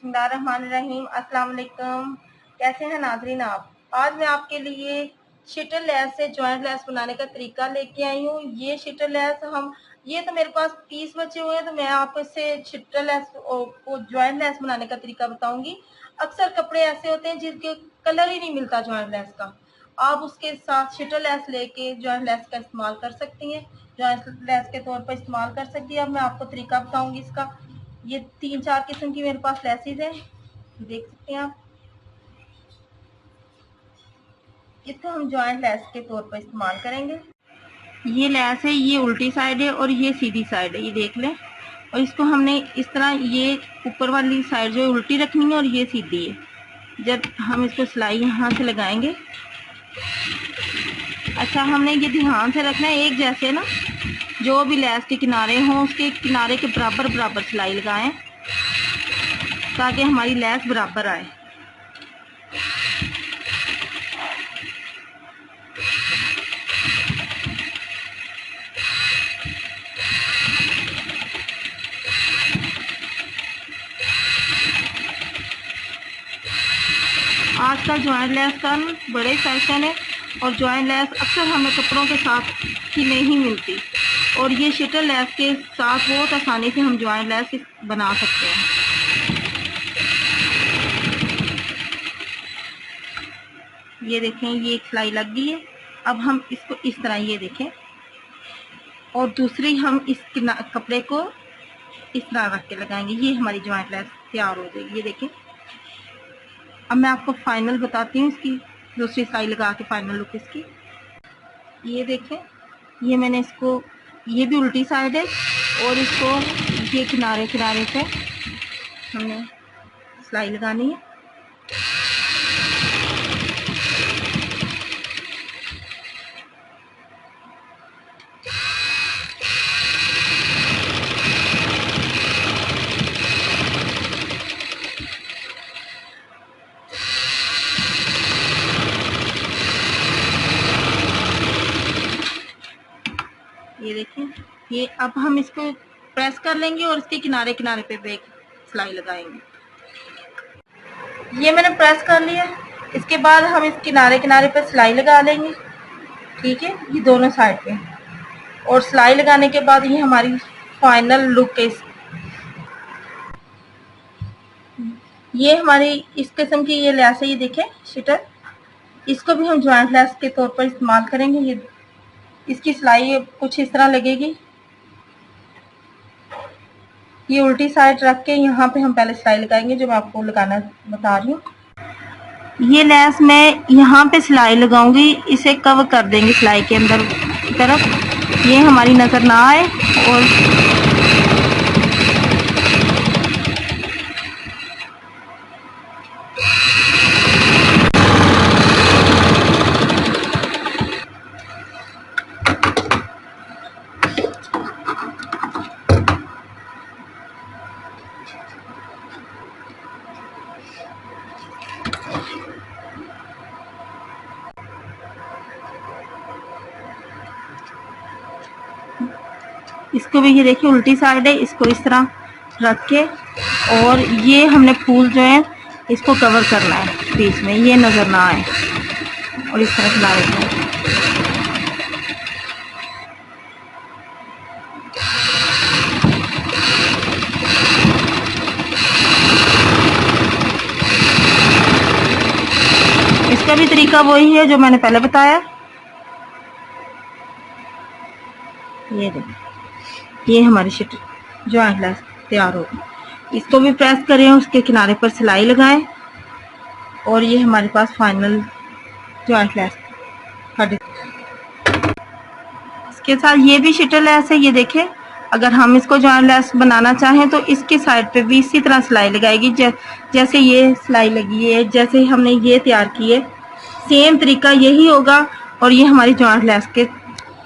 बिस्मिल्लाहिर्रहमानिर्रहीम। अस्सलाम वालेकुम। कैसे हैं नाज़रीन आप? आज मैं आपके लिए शिटर लैस से जॉइंट लैस बनाने का तरीका लेके आई हूँ। ये शिटर लैस ये तो मेरे पास पीस बचे हुए हैं, तो मैं आपको इससे शिटर लैस को जॉइंट लैस बनाने का तरीका बताऊंगी। अक्सर कपड़े ऐसे होते हैं जिनके कलर ही नहीं मिलता जॉइंट लैस का, आप उसके साथ शिटर लैस लेके जॉइंट लैस का इस्तेमाल कर सकती हैं, जॉइंट लैस के तौर पर इस्तेमाल कर सकती है। अब मैं आपको तरीका बताऊंगी इसका। ये 3-4 किस्म की मेरे पास लैसेज है, देख सकते हैं आप। इसको हम जॉइंट लैस के तौर पर इस्तेमाल करेंगे। ये लैस है, ये उल्टी साइड है और ये सीधी साइड है, ये देख लें। और इसको हमने इस तरह, ये ऊपर वाली साइड जो है उल्टी रखनी है और ये सीधी है। जब हम इसको सिलाई यहाँ से लगाएंगे, अच्छा हमने ये ध्यान से रखना है एक जैसे ना, जो भी लैस के किनारे हों उसके किनारे के बराबर बराबर सिलाई लगाएं ताकि हमारी लैस बराबर आए। आजकल जॉइंट लैस का बड़े फैशन है और जॉइंट लैस अक्सर हमें कपड़ों के साथ ही नहीं मिलती, और ये शिटर लैस के साथ बहुत आसानी से हम जॉइंट लैस बना सकते हैं। ये देखें, ये एक सिलाई लग गई है। अब हम इसको इस तरह, ये देखें, और दूसरी हम इस कपड़े को इस तरह रख के लगाएंगे। ये हमारी जॉइंट लैस तैयार हो जाएगी। ये देखें। अब मैं आपको फाइनल बताती हूँ इसकी, दूसरी सिलाई लगा के फाइनल लुक इसकी। ये देखें, ये मैंने इसको, ये भी उल्टी साइड है और इसको ये किनारे किनारे पे हमने सिलाई लगानी है। ये देखें, ये अब हम इसको प्रेस कर लेंगे और इसके किनारे किनारे पे भी सिलाई लगाएंगे। ये मैंने प्रेस कर लिया। इसके बाद हम इस किनारे किनारे पे सिलाई लगा लेंगे, ठीक है, ये दोनों साइड पे। और सिलाई लगाने के बाद ये हमारी फाइनल लुक है। ये हमारी इस किस्म की ये लैस है, ये देखें शिटर, इसको भी हम जॉइंट लैस के तौर पर इस्तेमाल करेंगे। ये इसकी सिलाई कुछ इस तरह लगेगी। ये उल्टी साइड रख के यहाँ पे हम पहले सिलाई लगाएंगे, जो मैं आपको लगाना बता रही हूँ। ये लैस मैं यहाँ पे सिलाई लगाऊंगी, इसे कवर कर देंगे सिलाई के अंदर की तरफ, ये हमारी नज़र ना आए। और इसको भी ये देखिए उल्टी साइड है, इसको इस तरह रख के, और ये हमने फूल जो है इसको कवर करना है, बीच में ये नज़र ना आए, और इस तरह सिला देते हैं। इसका भी तरीका वही है जो मैंने पहले बताया। ये देखिए, ये हमारी शिटर जॉइंट लैस तैयार होगी। इसको भी प्रेस करें, उसके किनारे पर सिलाई लगाएं, और ये हमारे पास फाइनल जॉइंट लैस है। इसके साथ ये भी शिटर लैस है, ये देखें। अगर हम इसको जॉइंट लैस बनाना चाहें तो इसके साइड पे भी इसी तरह सिलाई लगाएगी, जैसे ये सिलाई लगी है, जैसे हमने ये तैयार की है, सेम तरीका यही होगा। और ये हमारी जॉइंट लैस के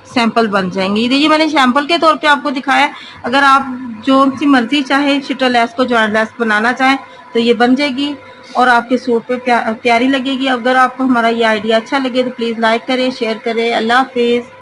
सैंपल बन जाएंगे। ये मैंने सैंपल के तौर पे आपको दिखाया। अगर आप जो सी मर्जी चाहे शिटर लैस को जॉइंट लैस बनाना चाहें तो ये बन जाएगी और आपके सूट पे प्यारी लगेगी। अगर आपको हमारा ये आइडिया अच्छा लगे तो प्लीज़ लाइक करें, शेयर करें। अल्लाह हाफिज़।